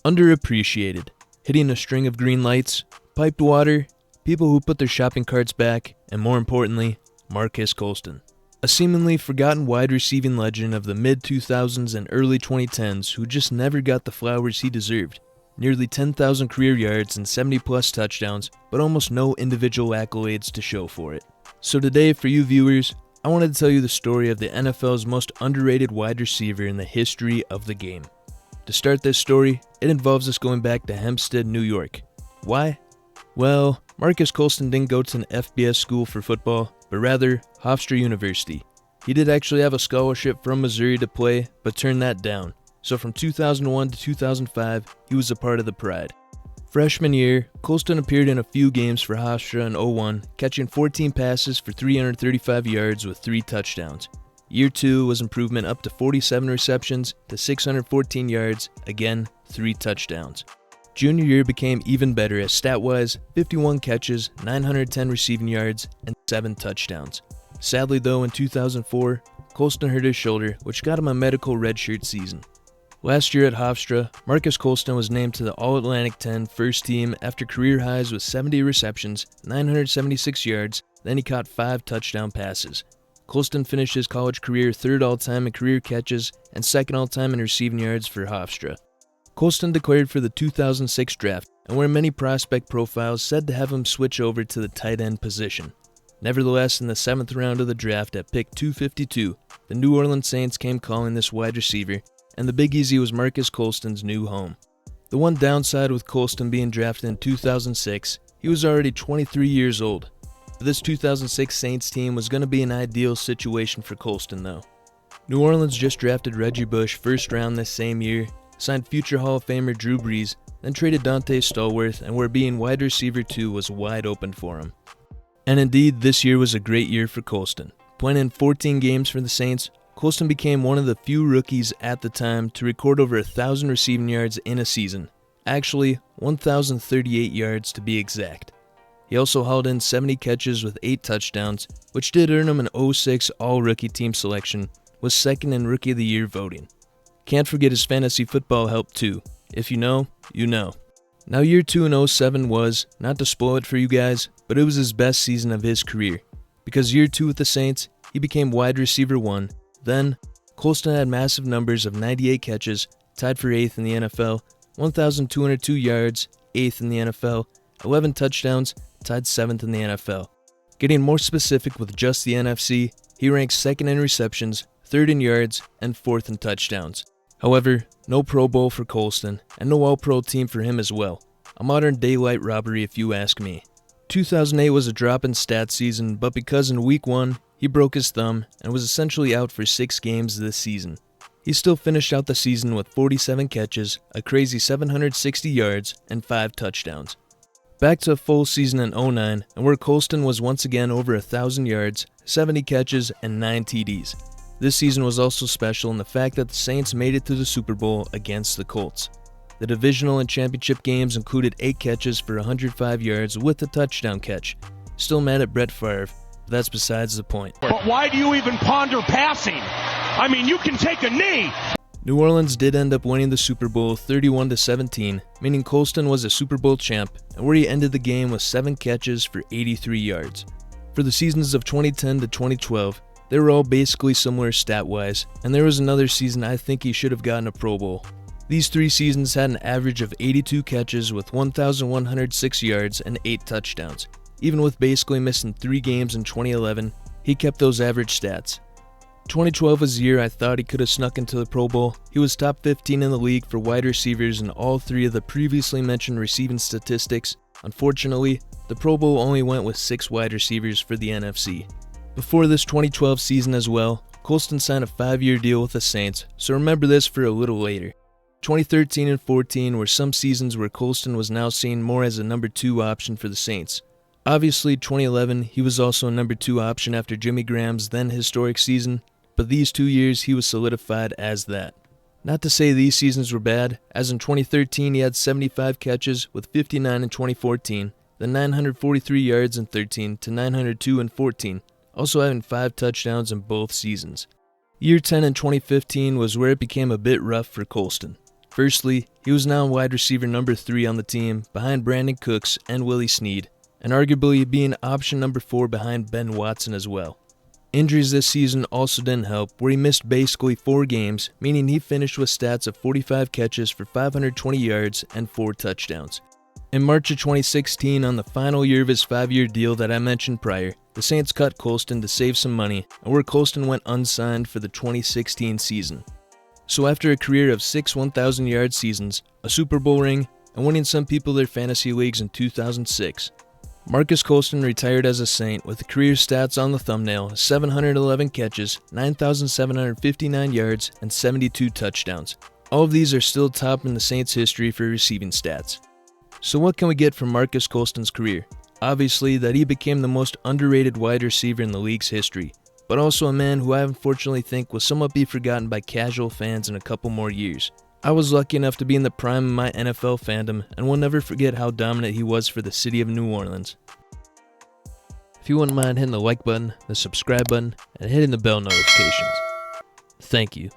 Underappreciated, hitting a string of green lights, piped water, people who put their shopping carts back, and more importantly, Marques Colston. A seemingly forgotten wide receiving legend of the mid-2000s and early 2010s who just never got the flowers he deserved. Nearly 10,000 career yards and 70-plus touchdowns, but almost no individual accolades to show for it. So today, for you viewers, I wanted to tell you the story of the NFL's most underrated wide receiver in the history of the game. To start this story, it involves us going back to Hempstead, New York. Why? Well, Marques Colston didn't go to an FBS school for football, but rather Hofstra University. He did actually have a scholarship from Missouri to play, but turned that down. So from 2001 to 2005, he was a part of the Pride. Freshman year, Colston appeared in a few games for Hofstra in 01, catching 14 passes for 335 yards with 3 touchdowns. Year 2 was improvement up to 47 receptions to 614 yards, again, 3 touchdowns. Junior year became even better as stat-wise, 51 catches, 910 receiving yards, and 7 touchdowns. Sadly though, in 2004, Colston hurt his shoulder, which got him a medical redshirt season. Last year at Hofstra, Marques Colston was named to the All-Atlantic 10 first team after career highs with 70 receptions, 976 yards, then he caught 5 touchdown passes. Colston finished his college career 3rd all-time in career catches and 2nd all-time in receiving yards for Hofstra. Colston declared for the 2006 draft and where many prospect profiles said to have him switch over to the tight end position. Nevertheless, in the 7th round of the draft at pick 252, the New Orleans Saints came calling this wide receiver, and the Big Easy was Marques Colston's new home. The one downside with Colston being drafted in 2006, he was already 23 years old. This 2006 Saints team was going to be an ideal situation for Colston though. New Orleans just drafted Reggie Bush 1st round this same year, signed future Hall of Famer Drew Brees, then traded Dante Stallworth, and where being wide receiver 2 was wide open for him. And indeed, this year was a great year for Colston. Playing in 14 games for the Saints, Colston became one of the few rookies at the time to record over 1,000 receiving yards in a season. Actually, 1,038 yards to be exact. He also hauled in 70 catches with 8 touchdowns, which did earn him an 06 All-Rookie Team selection, was 2nd in Rookie of the Year voting. Can't forget his fantasy football help too. If you know, you know. Now year 2 in 07 was, not to spoil it for you guys, but it was his best season of his career. Because year 2 with the Saints, he became wide receiver 1. Then, Colston had massive numbers of 98 catches, tied for 8th in the NFL, 1,202 yards, 8th in the NFL, 11 touchdowns, tied 7th in the NFL. Getting more specific with just the NFC, he ranks 2nd in receptions, 3rd in yards, and 4th in touchdowns. However, no Pro Bowl for Colston, and no All-Pro team for him as well. A modern daylight robbery if you ask me. 2008 was a drop in stats season, but because in week 1, he broke his thumb and was essentially out for 6 games this season. He still finished out the season with 47 catches, a crazy 760 yards, and 5 touchdowns. Back to a full season in 09, and where Colston was once again over 1,000 yards, 70 catches, and 9 TDs. This season was also special in the fact that the Saints made it to the Super Bowl against the Colts. The divisional and championship games included 8 catches for 105 yards with a touchdown catch. Still mad at Brett Favre, but that's besides the point. But why do you even ponder passing? I mean, you can take a knee. New Orleans did end up winning the Super Bowl 31-17, meaning Colston was a Super Bowl champ, and where he ended the game with 7 catches for 83 yards. For the seasons of 2010 to 2012, they were all basically similar stat-wise, and there was another season I think he should have gotten a Pro Bowl. These 3 seasons had an average of 82 catches with 1,106 yards and 8 touchdowns. Even with basically missing 3 games in 2011, he kept those average stats. 2012 was the year I thought he could have snuck into the Pro Bowl. He was top 15 in the league for wide receivers in all 3 of the previously mentioned receiving statistics. Unfortunately, the Pro Bowl only went with 6 wide receivers for the NFC. Before this 2012 season as well, Colston signed a 5-year deal with the Saints, so remember this for a little later. 2013 and 14 were some seasons where Colston was now seen more as a number 2 option for the Saints. Obviously, 2011, he was also a number 2 option after Jimmy Graham's then historic season, but these 2 years he was solidified as that. Not to say these seasons were bad, as in 2013 he had 75 catches with 59 in 2014, then 943 yards in 13 to 902 in 14, also having 5 touchdowns in both seasons. Year 10 in 2015 was where it became a bit rough for Colston. Firstly, he was now wide receiver number 3 on the team, behind Brandon Cooks and Willie Snead, and arguably being option number 4 behind Ben Watson as well. Injuries this season also didn't help, where he missed basically 4 games, meaning he finished with stats of 45 catches for 520 yards and 4 touchdowns. In March of 2016, on the final year of his 5-year deal that I mentioned prior, the Saints cut Colston to save some money, and where Colston went unsigned for the 2016 season. So after a career of 6 1,000-yard seasons, a Super Bowl ring, and winning some people their fantasy leagues in 2006, Marques Colston retired as a Saint with career stats on the thumbnail: 711 catches, 9,759 yards, and 72 touchdowns. All of these are still top in the Saints' history for receiving stats. So what can we get from Marques Colston's career? Obviously that he became the most underrated wide receiver in the league's history, but also a man who I unfortunately think will somewhat be forgotten by casual fans in a couple more years. I was lucky enough to be in the prime of my NFL fandom and will never forget how dominant he was for the city of New Orleans. If you wouldn't mind hitting the like button, the subscribe button, and hitting the bell notifications. Thank you.